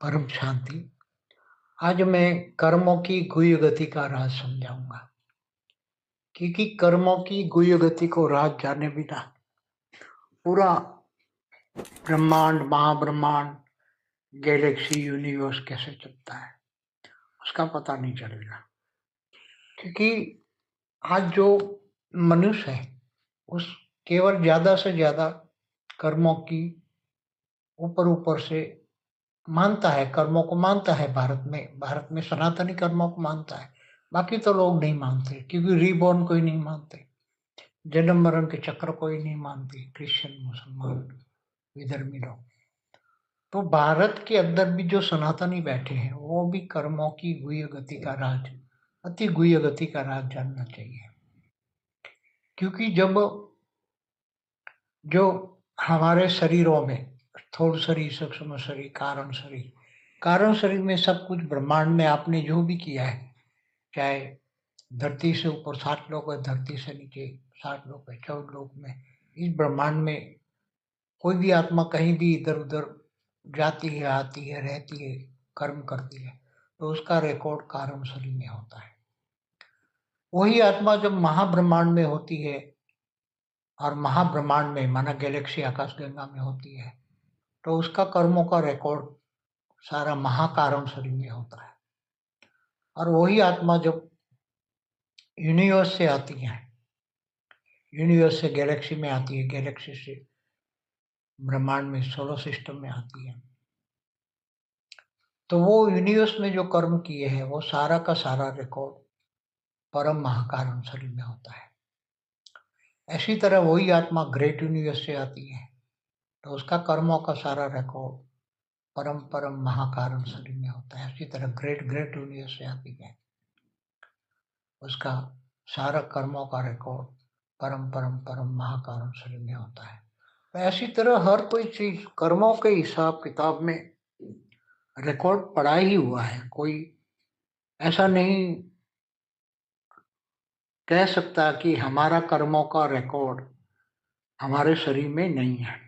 परम शांति। आज मैं कर्मों की गुह्य गति का राज समझाऊंगा, क्योंकि कर्मों की गुह्य गति को राज जाने बिना पूरा ब्रह्मांड, महाब्रह्मांड, गैलेक्सी, यूनिवर्स कैसे चलता है उसका पता नहीं चलेगा। क्योंकि आज जो मनुष्य है उस केवल ज्यादा से ज्यादा कर्मों की ऊपर ऊपर से मानता है, कर्मों को मानता है। भारत में सनातनी कर्मों को मानता है। बाकी तो लोग नहीं मानते, क्योंकि रीबॉर्न कोई नहीं मानते, जन्म मरण के चक्र कोई नहीं मानते, क्रिश्चियन, मुसलमान, विधर्मी लोग। तो भारत के अंदर भी जो सनातनी बैठे हैं वो भी कर्मों की गुह्य गति का राज, अति गुह्य गति का राज जानना चाहिए। क्योंकि जब जो हमारे शरीरों में स्थूल शरीर, सूक्ष्म शरीर, कारण शरीर में सब कुछ ब्रह्मांड में आपने जो भी किया है, चाहे धरती से ऊपर 7 लोक है, धरती से नीचे 7 लोक है, 14 लोक में, इस ब्रह्मांड में कोई भी आत्मा कहीं भी इधर उधर जाती है, आती है, रहती है, कर्म करती है, तो उसका रिकॉर्ड कारण शरीर में होता है। वही आत्मा जब महाब्रह्मांड में होती है, और महाब्रह्मांड में माना गैलेक्सी आकाश गंगा में होती है, तो उसका कर्मों का रिकॉर्ड सारा महाकारण शरीर में होता है। और वही आत्मा जब यूनिवर्स से आती है, यूनिवर्स से गैलेक्सी में आती है, गैलेक्सी से ब्रह्मांड में, सोलर सिस्टम में आती है, तो वो यूनिवर्स में जो कर्म किए हैं वो सारा का सारा रिकॉर्ड परम महाकारण शरीर में होता है। ऐसी तरह वही आत्मा ग्रेट यूनिवर्स से आती है, तो उसका कर्मों का सारा रिकॉर्ड परम परम महाकारण शरीर में होता है। इसी तरह ग्रेट ग्रेट यूनिवर्स से आती है, उसका सारा कर्मों का रिकॉर्ड परम परम परम महाकारण शरीर में होता है। तो ऐसी तरह हर कोई चीज कर्मों के हिसाब किताब में रिकॉर्ड पड़ा ही हुआ है। कोई ऐसा नहीं कह सकता कि हमारा कर्मों का रिकॉर्ड हमारे शरीर में नहीं है।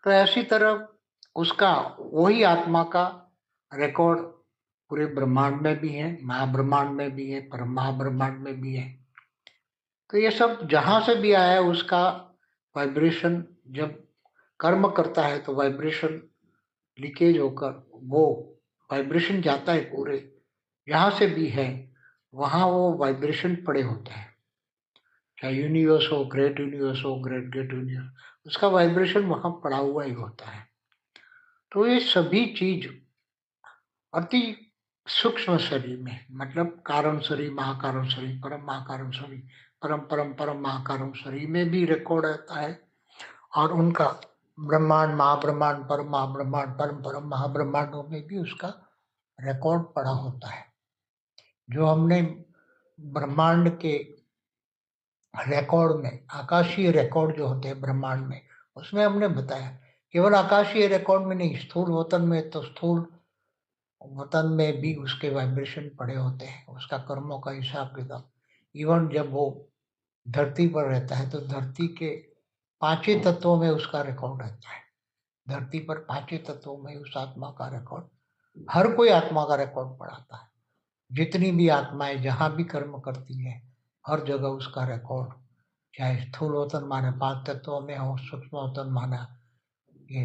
तो ऐसी तरह उसका, वही आत्मा का रिकॉर्ड पूरे ब्रह्मांड में भी है, महाब्रह्मांड में भी है, परम महाब्रह्मांड में भी है। तो ये सब जहां से भी आया है उसका वाइब्रेशन जब कर्म करता है तो वाइब्रेशन लीकेज होकर वो वाइब्रेशन जाता है पूरे, जहां से भी है वहां वो वाइब्रेशन पड़े होते हैं। चाहे यूनिवर्स हो, ग्रेट यूनिवर्स हो, ग्रेट ग्रेट यूनिवर्स, उसका वाइब्रेशन वहां पड़ा हुआ ही होता है। तो ये सभी चीज अति सूक्ष्म शरीर में, मतलब कारण शरीर, महाकारण शरीर, परम महाकारण शरीर, परम परम परम महाकारण शरीर में भी रिकॉर्ड रहता है। और उनका ब्रह्मांड, महाब्रह्मांड, परम महाब्रह्मांड, परम परम महाब्रह्मांडों में भी उसका रिकॉर्ड पड़ा होता है। जो हमने ब्रह्मांड के रिकॉर्ड में, आकाशीय रिकॉर्ड जो होते हैं ब्रह्मांड में, उसमें हमने बताया केवल आकाशीय रिकॉर्ड में नहीं, स्थूल वतन में, तो स्थूल वतन में भी उसके वाइब्रेशन पड़े होते हैं, उसका कर्मों का हिसाब किताब। इवन जब वो धरती पर रहता है तो धरती के पांचों तत्वों में उसका रिकॉर्ड रहता है। धरती पर पांचों तत्वों में उस आत्मा का रिकॉर्ड, हर कोई आत्मा का रिकॉर्ड पढ़ाता है। जितनी भी आत्माएं जहां भी कर्म करती है, हर जगह उसका रिकॉर्ड, चाहे स्थूल वतन माने 5 तत्वों में हो, सूक्ष्म वतन माना ये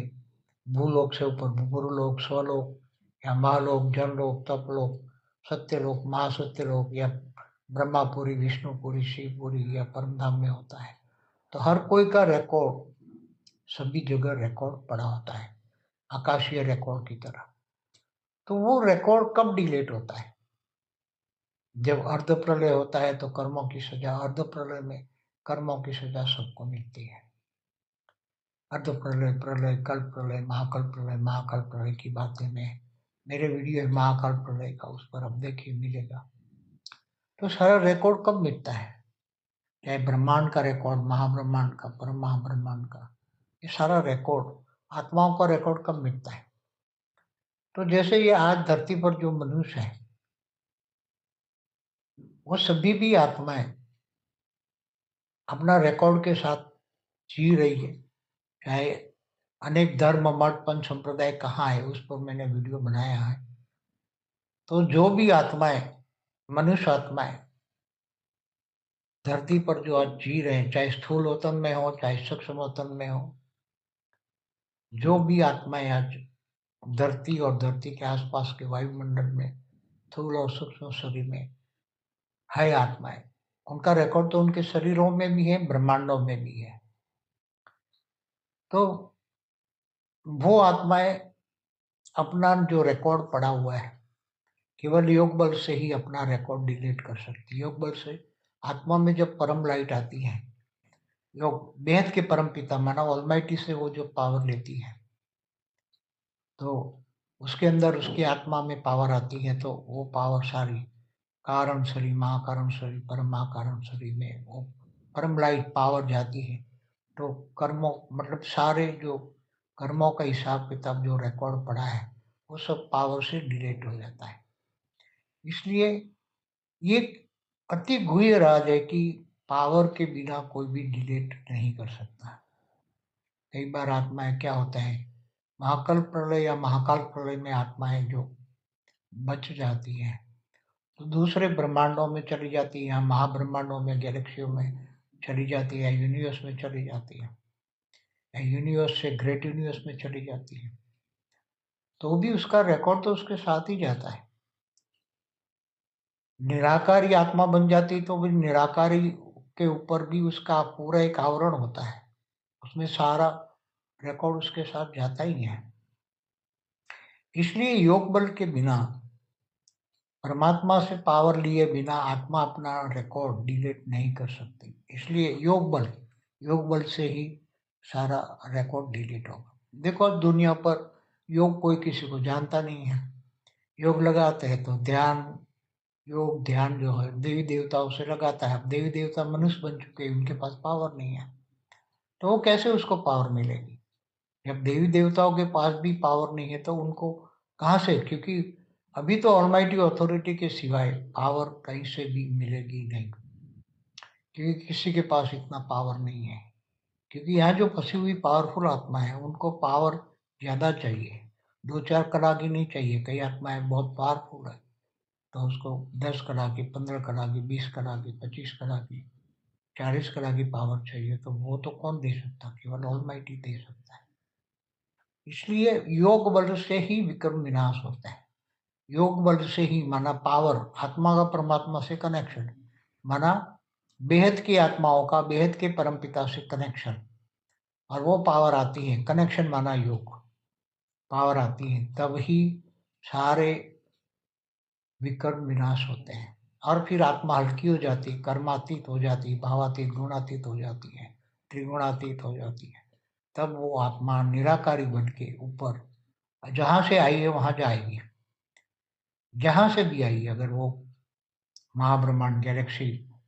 भूलोक से ऊपर गुरुलोक, स्वलोक, या महालोक, जनलोक, तपलोक, सत्यलोक, महासत्यलोक, या ब्रह्मापुरी, विष्णुपुरी, शिवपुरी, या परमधाम में होता है। तो हर कोई का रिकॉर्ड सभी जगह रिकॉर्ड पड़ा होता है, आकाशीय रिकॉर्ड की तरह। तो वो रिकॉर्ड कब डिलीट होता है? जब अर्ध प्रलय होता है तो कर्मों की सजा, अर्ध प्रलय में कर्मों की सजा सबको मिलती है। अर्ध प्रलय, प्रलय, कल्प प्रलय, महाकाल प्रलय की बातें में मेरे वीडियो है महाकाल प्रलय का, उस पर अब देखिए मिलेगा। तो सारा रिकॉर्ड कब मिलता है? चाहे ब्रह्मांड का रिकॉर्ड, महाब्रह्मांड का, परम महाब्रह्मांड का, ये सारा रिकॉर्ड, आत्माओं का रिकॉर्ड कब मिलता है? तो जैसे ये आज धरती पर जो मनुष्य है वो सभी भी आत्माएं अपना रिकॉर्ड के साथ जी रही है। चाहे अनेक धर्म मठ पंच संप्रदाय कहाँ है उस पर मैंने वीडियो बनाया है। तो जो भी आत्माएं, मनुष्य आत्माएं धरती पर जो आज जी रहे हैं, चाहे स्थूल वतन में हो चाहे सूक्ष्म वतन में हो, जो भी आत्माएं आज धरती और धरती के आसपास के वायुमंडल में स्थूल और सूक्ष्म शरीर में है आत्माएं, उनका रिकॉर्ड तो उनके शरीरों में भी है, ब्रह्मांडों में भी है। तो वो आत्माएं अपना जो रिकॉर्ड पड़ा हुआ है केवल योग बल से ही अपना रिकॉर्ड डिलीट कर सकती है। योग बल से आत्मा में जब परम लाइट आती है, योग बेहद के परम पिता माना ऑलमाइटी से वो जो पावर लेती है, तो उसके अंदर उसकी आत्मा में पावर आती है, तो वो पावर सारी कारण शरीर, महाकारण शरीर, परम महाकारण शरीर में वो परम लाइट पावर जाती है। तो कर्मों मतलब सारे जो कर्मों का हिसाब किताब जो रिकॉर्ड पड़ा है वो सब पावर से डिलीट हो जाता है। इसलिए ये अति गुह्य राज है कि पावर के बिना कोई भी डिलीट नहीं कर सकता। कई बार आत्माएं क्या होता है, महाकल्प प्रलय या महाकाल प्रलय में आत्माएं जो बच जाती हैं तो दूसरे ब्रह्मांडों में चली जाती है, या महाब्रह्मांडों में, गैलेक्सियों में चली जाती है, यूनिवर्स में चली जाती है, या यूनिवर्स से ग्रेट यूनिवर्स में चली जाती है, तो भी उसका रिकॉर्ड तो उसके साथ ही जाता है। निराकारी आत्मा बन जाती तो भी निराकारी के ऊपर भी उसका पूरा एक आवरण होता है, उसमें सारा रिकॉर्ड उसके साथ जाता ही है। इसलिए योग बल के बिना, परमात्मा से पावर लिए बिना आत्मा अपना रिकॉर्ड डिलीट नहीं कर सकती। इसलिए योग बल से ही सारा रिकॉर्ड डिलीट होगा। देखो दुनिया पर योग कोई किसी को जानता नहीं है। योग लगाते हैं तो योग ध्यान जो है देवी देवताओं से लगाता है। अब देवी देवता मनुष्य बन चुके हैं, उनके पास पावर नहीं है, तो वो कैसे उसको पावर मिलेगी? जब देवी देवताओं के पास भी पावर नहीं है तो उनको कहाँ से? क्योंकि अभी तो ऑलमाइटी अथॉरिटी के सिवाय पावर कहीं से भी मिलेगी नहीं, क्योंकि किसी के पास इतना पावर नहीं है। क्योंकि यहाँ जो फंसी हुई पावरफुल आत्मा है उनको पावर ज्यादा चाहिए, दो चार कला की नहीं चाहिए। कई आत्माएं बहुत पावरफुल है तो उसको 10 कला की, 15 कला की, 20 कला की, 25 कला की, 40 कला की पावर चाहिए, तो वो तो कौन दे सकता? केवल ऑलमाइटी दे सकता है। इसलिए योग बल से ही विक्रम विनाश होता है। योग बल से ही माना पावर, आत्मा का परमात्मा से कनेक्शन, माना बेहद की आत्माओं का बेहद के परमपिता से कनेक्शन, और वो पावर आती है, कनेक्शन माना योग, पावर आती है, तब ही सारे विकर्म विनाश होते हैं। और फिर आत्मा हल्की हो जाती है, कर्मातीत हो जाती है, भावातीत गुणातीत हो जाती है, त्रिगुणातीत हो जाती है। तब वो आत्मा निराकारी बन के ऊपर जहां से आई है वहां जाएगी। जहां से भी आई, अगर वो महाब्रह्मांड गैलेक्सी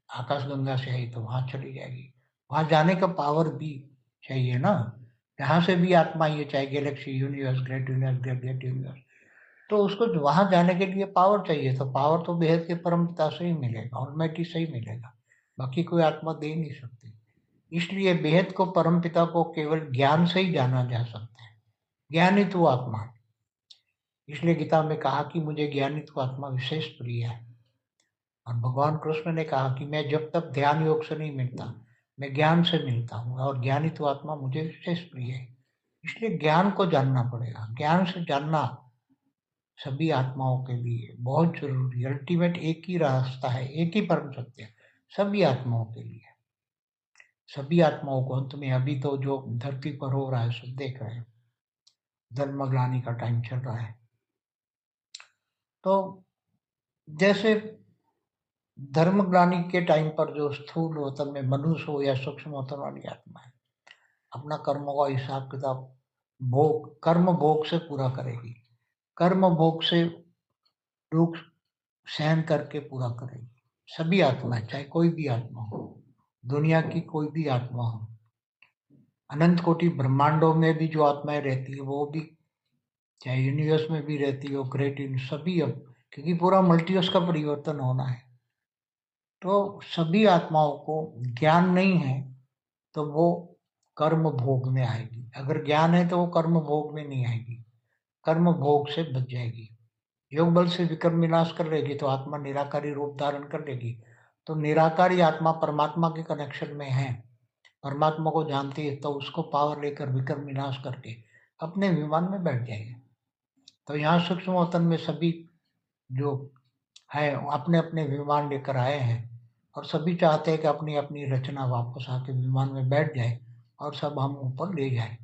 आकाशगंगा से आई तो वहां चली जाएगी। वहां जाने का पावर भी चाहिए ना। जहां से भी आत्मा आई है, चाहे Galaxy, universe, great universe, great great universe, तो उसको वहां जाने के लिए पावर चाहिए। तो पावर तो बेहद के परम पिता से ही मिलेगा, ऑलमाइटी से ही मिलेगा, बाकी कोई आत्मा दे नहीं सकती। इसलिए बेहद को परम पिता को केवल ज्ञान से ही जाना जा सकता है। ज्ञानी तू आत्मा, इसलिए गीता में कहा कि मुझे ज्ञानी तू आत्मा विशेष प्रिय है। और भगवान कृष्ण ने कहा कि मैं जब तक ध्यान योग से नहीं मिलता, मैं ज्ञान से मिलता हूँ, और ज्ञानी तो आत्मा मुझे विशेष प्रिय है। इसलिए ज्ञान को जानना पड़ेगा। ज्ञान से जानना सभी आत्माओं के लिए बहुत जरूरी। अल्टीमेट एक ही रास्ता है, एक ही परम सत्य है सभी आत्माओं के लिए। सभी आत्माओं को अंत में, अभी तो जो धरती पर हो रहा है सब देख रहे हैं, धर्मग्लानि का टाइम चल रहा है। तो जैसे धर्मग्लानि के टाइम पर जो स्थूल वतन में मनुष्य हो या सूक्ष्म वतन वाली आत्मा है, अपना कर्मों का हिसाब किताब भोग, कर्म भोग से पूरा करेगी। कर्म भोग से दुख सहन करके पूरा करेगी। सभी आत्माएं, चाहे कोई भी आत्मा हो, दुनिया की कोई भी आत्मा हो, अनंत कोटि ब्रह्मांडों में भी जो आत्माएं रहती है वो भी, चाहे यूनिवर्स में भी रहती हो, ग्रेट इन सभी, अब क्योंकि पूरा मल्टीवर्स का परिवर्तन होना है, तो सभी आत्माओं को ज्ञान नहीं है तो वो कर्म भोग में आएगी। अगर ज्ञान है तो वो कर्म भोग में नहीं आएगी, कर्म भोग से बच जाएगी। योग बल से विकर्म विनाश कर लेगी तो आत्मा निराकारी रूप धारण कर लेगी। तो निराकारी आत्मा परमात्मा के कनेक्शन में है, परमात्मा को जानती है, तो उसको पावर लेकर विकर्म विनाश करके अपने विमान में बैठ जाएगी। तो यहाँ सूक्ष्म वतन में सभी जो है अपने अपने विमान लेकर आए हैं और सभी चाहते हैं कि अपनी अपनी रचना वापस आके विमान में बैठ जाए और सब हम ऊपर ले जाए।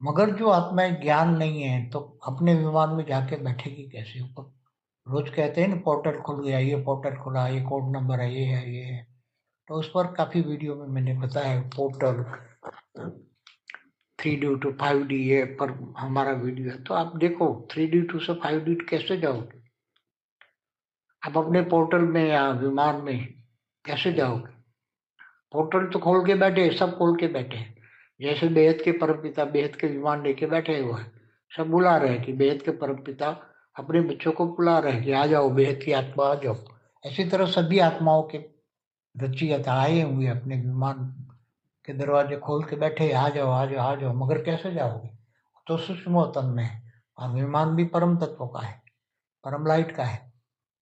मगर जो आत्माएं ज्ञान नहीं है तो अपने विमान में जाके बैठेगी कैसे ऊपर? रोज कहते हैं ना पोर्टल खुल गया, ये पोर्टल खुला, ये कोड नंबर है, ये है, ये है। तो उस पर काफी वीडियो में मैंने बताया पोर्टल 3D to 5D ये पर हमारा वीडियो है, तो आप देखो 3D से 5D कैसे जाओगे आप अपने पोर्टल में या विमान में, कैसे जाओगे? पोर्टल तो खोल के बैठे, सब खोल के बैठे हैं। जैसे बेहद के परमपिता बेहद के विमान लेके बैठे हुए हैं, सब बुला रहे हैं कि बेहद के परमपिता अपने बच्चों को बुला रहे हैं कि आ जाओ बेहद की आत्मा आ जाओ। इसी तरह सभी आत्माओं के रचियत आए हुए अपने विमान के दरवाजे खोल के बैठे, आ जाओ आ जाओ आ जाओ, मगर कैसे जाओगे? तो सूक्ष्म तन में है और विमान भी परम तत्व का है, परम लाइट का है,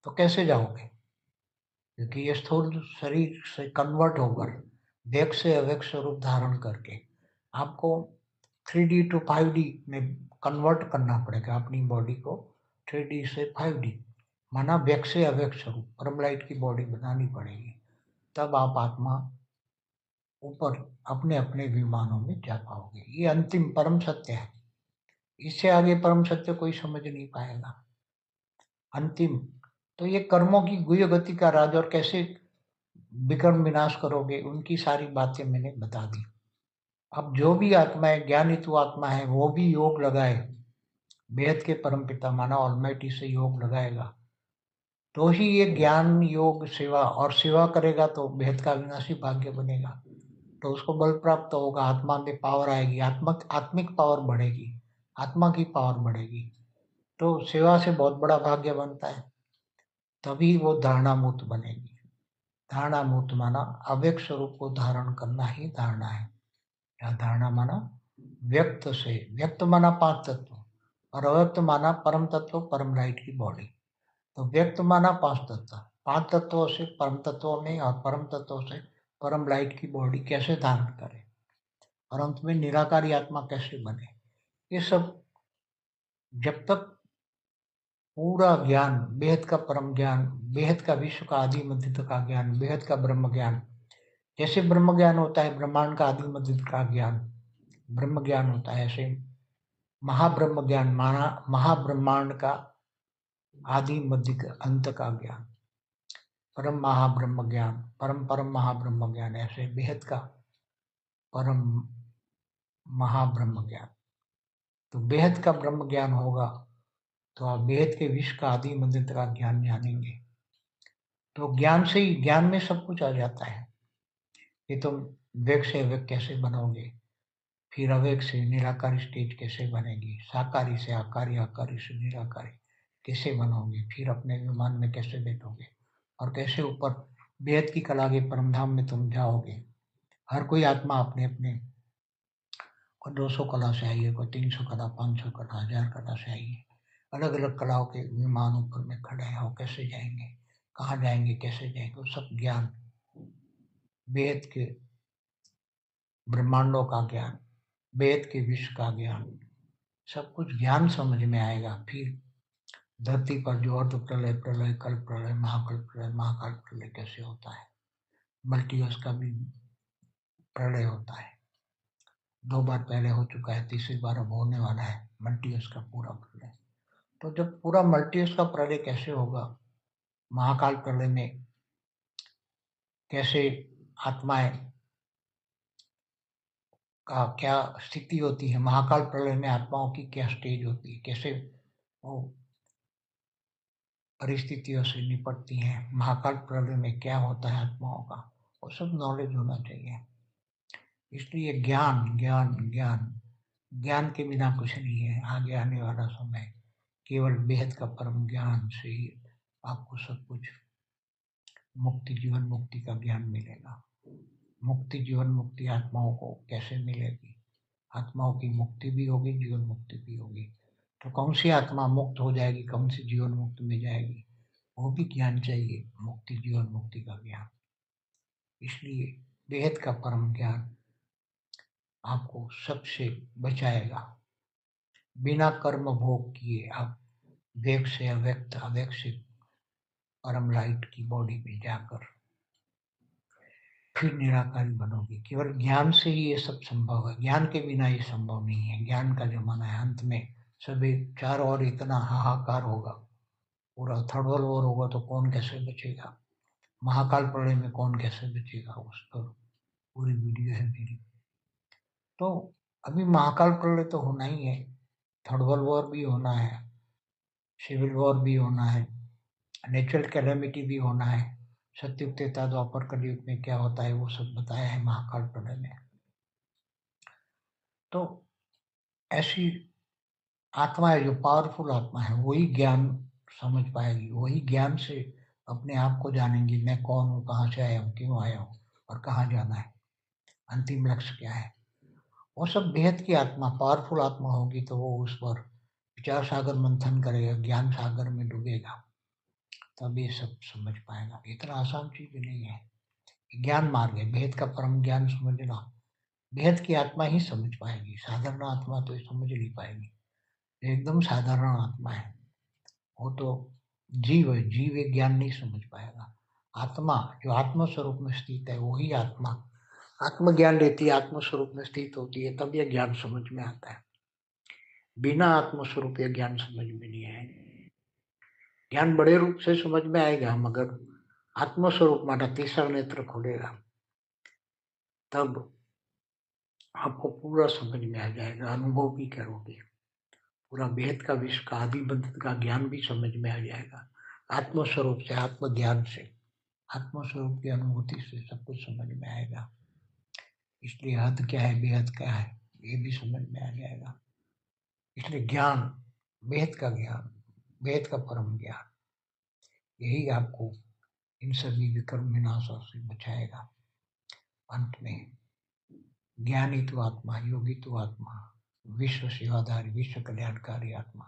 तो कैसे जाओगे? क्योंकि ये स्थूल शरीर से कन्वर्ट होकर व्यक्त से अव्यक्त स्वरूप धारण करके आपको 3D to 5D में कन्वर्ट करना पड़ेगा अपनी बॉडी को। 3D से 5D माना व्यक्त से अव्यक्त स्वरूप परम लाइट की बॉडी बनानी पड़ेगी, तब आप आत्मा ऊपर अपने अपने विमानों में जा पाओगे। ये अंतिम परम सत्य है, इससे आगे परम सत्य कोई समझ नहीं पाएगा। अंतिम तो ये कर्मों की गुह्य गति का राज और कैसे विकर्म विनाश करोगे उनकी सारी बातें मैंने बता दी। अब जो भी आत्माएं ज्ञानित आत्मा है वो भी योग लगाए, बेहद के परमपिता माना ऑलमाइटी से योग लगाएगा तो ही ये ज्ञान योग सेवा, और सेवा करेगा तो बेहद का विनाशी भाग्य बनेगा, तो उसको बल प्राप्त होगा, आत्मा में पावर आएगी, आत्मिक पावर बढ़ेगी, आत्मा की पावर बढ़ेगी, तो सेवा से बहुत बड़ा भाग्य बनता है, तभी वो धारणा मुक्त बनेगी। धारणा मुक्त माना अव्यक्त स्वरूप को धारण करना ही धारणा है। या धारणा माना व्यक्त से, व्यक्त माना 5 तत्व और अव्यक्त माना परम तत्व परम लाइट की बॉडी। तो व्यक्त माना 5 तत्व, 5 तत्वों से परम तत्वों में और परम तत्वों से परम लाइट की बॉडी कैसे धारण करे और अंत में निराकारी आत्मा कैसे बने, ये सब जब तक पूरा ज्ञान, बेहद का परम ज्ञान, बेहद का विश्व का आदि मध्य का ज्ञान, बेहद का ब्रह्म ज्ञान, जैसे ब्रह्म ज्ञान होता है ब्रह्मांड का आदि मध्य का ज्ञान ब्रह्म ज्ञान होता है, ऐसे महाब्रह्म ज्ञान माना महाब्रह्मांड का आदि मध्य अंत का ज्ञान, परम महाब्रह्म ज्ञान, परम परम महाब्रह्म ज्ञान, ऐसे बेहद का परम महाब्रह्म ज्ञान। तो बेहद का ब्रह्म ज्ञान होगा तो आप बेहद के विश्व का आदि मध्य का ज्ञान जानेंगे। तो ज्ञान से ही, ज्ञान में सब कुछ आ जाता है कि तुम व्यक्त से अव्यक्त कैसे बनोगे, फिर अव्यक्त से निराकारी स्टेज कैसे बनेगी, साकारी से आकारी, आकारी से निराकारी कैसे बनोगे, फिर अपने विमान में कैसे बैठोगे और कैसे ऊपर बेहद की कला के परमधाम में तुम जाओगे। हर कोई आत्मा अपने अपने, कोई 200 कला से आई है, कोई 300 कला, 500 कला, 1000 कला से आई है, अलग अलग कलाओं के विमान ऊपर में खड़े हैं, वो कैसे जाएंगे, कहाँ जाएंगे, कैसे जाएंगे, वो सब ज्ञान, बेहद के ब्रह्मांडों का ज्ञान, वेद के विश्व का ज्ञान, सब कुछ ज्ञान समझ में आएगा। फिर धरती पर जो अर्ध प्रलय, प्रलय, कल्प प्रलय, महाकाल प्रलय कैसे होता है, मल्टीवर्स का भी प्रलय होता है, 2 बार पहले हो चुका है, तीसरी बार अब होने वाला है मल्टीवर्स का पूरा प्रलय। तो जब पूरा मल्टीवर्स का प्रलय कैसे होगा, महाकाल प्रलय में कैसे आत्माएं का क्या स्थिति होती है, महाकाल प्रलय में आत्माओं की क्या स्टेज होती है, कैसे वो परिस्थितियों से निपटती हैं, महाकाल प्रलय में क्या होता है आत्माओं का, वो सब नॉलेज होना चाहिए। इसलिए ज्ञान ज्ञान ज्ञान, ज्ञान के बिना कुछ नहीं है। आगे आने वाला समय केवल बेहद का परम ज्ञान से ही आपको सब कुछ मुक्ति, जीवन मुक्ति का ज्ञान मिलेगा। मुक्ति, जीवन मुक्ति आत्माओं को कैसे मिलेगी? आत्माओं की मुक्ति भी होगी, जीवन मुक्ति भी होगी। तो कौन सी आत्मा मुक्त हो जाएगी, कौन सी जीवन मुक्त में जाएगी, वो भी ज्ञान चाहिए, मुक्ति जीवन मुक्ति का ज्ञान। इसलिए बेहद का परम ज्ञान आपको सबसे बचाएगा। बिना कर्म भोग किए आप व्यक्त से अव्यक्त, अव्यक्त से परम लाइट की बॉडी में जाकर फिर निराकारी बनोगे। केवल ज्ञान से ही ये सब संभव है, ज्ञान के बिना ये संभव नहीं है। ज्ञान का जमाना है, अंत में सभी चारों ओर इतना हाहाकार होगा, पूरा थर्ड वर्ल्ड वॉर होगा, तो कौन कैसे बचेगा? महाकाल प्रलय में कौन कैसे बचेगा? उस पर पूरी वीडियो है मेरी। तो अभी महाकाल प्रलय तो होना ही है, थर्ड वर्ल्ड वॉर भी होना है, सिविल वॉर भी होना है, नेचुरल कैलेमिटी भी होना है। सत्युग त्रेता द्वापर कलयुग में क्या होता है वो सब बताया है महाकाल प्रलय में। तो ऐसी आत्मा है जो पावरफुल आत्मा है, वही ज्ञान समझ पाएगी, वही ज्ञान से अपने आप को जानेंगी। मैं कौन हूँ, कहाँ से आया हूँ, क्यों आया हूँ और कहाँ जाना है, अंतिम लक्ष्य क्या है। वो सब बेहद की आत्मा, पावरफुल आत्मा होगी तो वो उस पर विचार सागर मंथन करेगा, ज्ञान सागर में डूबेगा, तब ये सब समझ पाएगा। इतना आसान चीज नहीं है। ज्ञान मार्ग है, बेहद का परम ज्ञान समझना बेहद की आत्मा ही समझ पाएगी, साधारण आत्मा तो ये समझ नहीं पाएगी। एकदम साधारण आत्मा है वो तो जीव है, जीव एक ज्ञान नहीं समझ पाएगा। आत्मा जो आत्म स्वरूप में स्थित है, वही आत्मा आत्मज्ञान लेती है, आत्म स्वरूप में स्थित होती है, तब यह ज्ञान समझ में आता है। बिना आत्म स्वरूप यह ज्ञान समझ में नहीं आएगा। ज्ञान बड़े रूप से समझ में आएगा, मगर आत्म स्वरूप माना तीसरा नेत्र खुलेगा, तब आपको पूरा समझ में आ जाएगा, अनुभव भी करोगे। पूरा वेद का विश्व का आदि बंध का ज्ञान भी समझ में आ जाएगा। आत्म स्वरूप से, आत्मज्ञान से, आत्म स्वरूप की अनुभूति से सब कुछ समझ में आएगा। इसलिए हद क्या है, बेहद क्या है, ये भी समझ में आ जाएगा। इसलिए ज्ञान, वेद का ज्ञान, वेद का परम ज्ञान, यही आपको इन सभी विकर्म विनाशों से बचाएगा। अंत में ज्ञानी तो आत्मा, योगी तो आत्मा, विश्व सेवाधारी, विश्व कल्याणकारी आत्मा,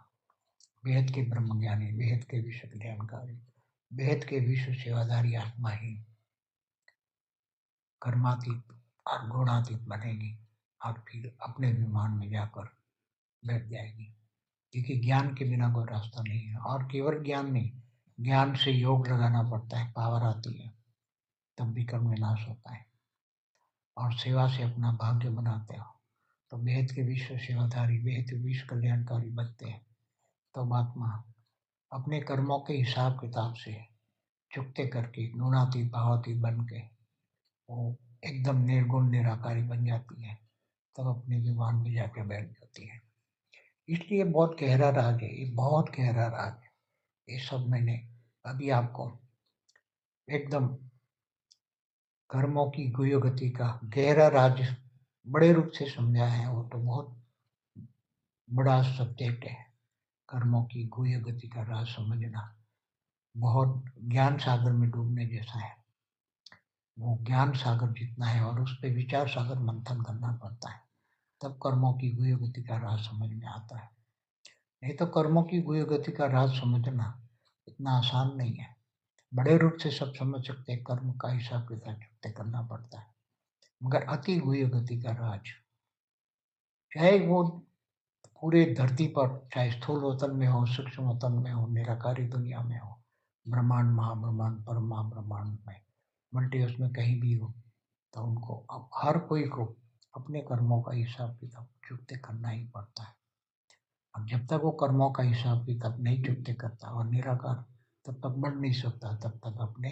बेहद के ब्रह्म ज्ञानी, बेहद के विश्व कल्याणकारी, बेहद के विश्व सेवाधारी आत्मा ही कर्मातीत और गुणातीत बनेगी और फिर अपने विमान में जाकर बैठ जाएगी। क्योंकि ज्ञान के बिना कोई रास्ता नहीं है। और केवल ज्ञान नहीं, ज्ञान से योग लगाना पड़ता है, पावर आती है, तब भी कर्म विनाश होता है। और सेवा से अपना भाग्य बनाते हो तो बेहद के विश्व सेवाधारी, बेहद के विश्व कल्याणकारी बनते हैं। तब आत्मा अपने कर्मों के हिसाब किताब से चुकते करके गुणातीत भावातीत बन के वो एकदम निर्गुण निराकारी बन जाती है, तब अपने विमान में जाके बैठ जाती है। इसलिए बहुत गहरा राग है, ये बहुत गहरा राग है। ये सब मैंने अभी आपको एकदम कर्मों की गुह्य गति का गहरा राज बड़े रूप से समझाया है। वो तो बहुत बड़ा सब्जेक्ट है, कर्मों की गुह्य गति का राज समझना बहुत ज्ञान सागर में डूबने जैसा है। वो ज्ञान सागर जितना है और उस पर विचार सागर मंथन करना पड़ता है, तब कर्मों की गुह्य गति का राज समझ में आता है। नहीं तो कर्मों की गुह्य गति का राज समझना इतना आसान नहीं है। बड़े रूप से सब समझ सकते हैं, कर्म का हिसाब किताब चुकते करना पड़ता है, मगर अति गुह्य गति का राज, चाहे वो पूरे धरती पर, चाहे स्थूल वतन में हो, सूक्ष्म वतन में हो, निराकारी दुनिया में हो, ब्रह्मांड, महाब्रह्मांड, परम महाब्रह्मांड में, मल्टीवर्स में कहीं भी हो, तो उनको अब हर कोई को अपने कर्मों का हिसाब किताब चुकते करना ही पड़ता है। अब जब तक वो कर्मों का हिसाब किताब नहीं चुकते करता और निराकार, तब तक बढ़ नहीं सकता, तब तक अपने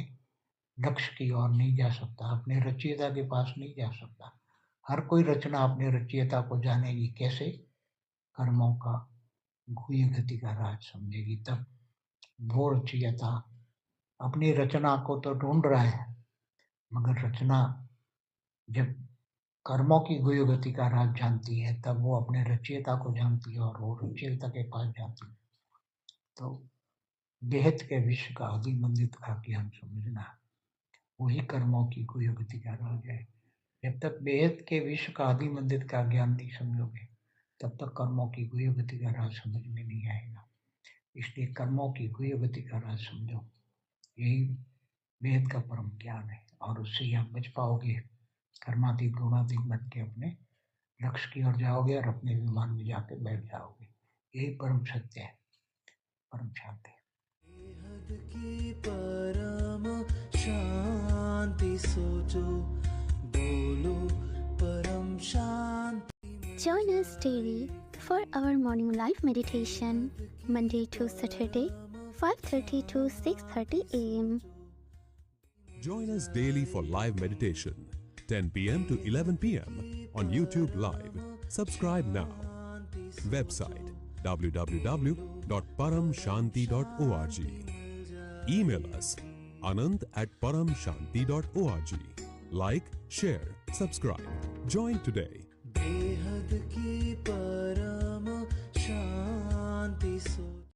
लक्ष्य की ओर नहीं जा सकता, अपने रचयिता के पास नहीं जा सकता। हर कोई रचना अपने रचयिता को जानेगी कैसे, कर्मों का गुह्य गति का राज समझेगी, तब वो रचयिता अपनी रचना को तो ढूंढ रहा है, मगर रचना जब कर्मों की गुह्य गति का राज जानती है, तब वो अपने रचयिता को जानती है और वो रचयिता के पास जाती है। तो बेहद के विश्व का आदि मंदिर का ज्ञान समझना, वही कर्मों की गुह्य गति का राज है। जब तक बेहद के विश्व का आदि मंदिर का ज्ञान नहीं समझोगे, तब तक कर्मों की गुह्य गति का राज समझ में नहीं आएगा। इसलिए कर्मों की गुह्य गति का राज समझो, यही वेद का परम ज्ञान है, और उससे ही आप बच पाओगे। कर्मातीत गुणातीत बन के अपने लक्ष्य की ओर जाओगे और अपने विमान में जाके बैठ जाओगे। यही परम सत्य है, परम शांति। बेहद की परम शांति सोचो, बोलो परम शांति। Join us daily for our morning live meditation, Monday to Saturday, 5:30 to 6:30 a.m. Join us daily for live meditation, 10 p.m. to 11 p.m. on YouTube Live. Subscribe now. Website www.paramshanti.org. Email us anand@paramshanti.org. Like, share, subscribe. Join today. बेहद की परम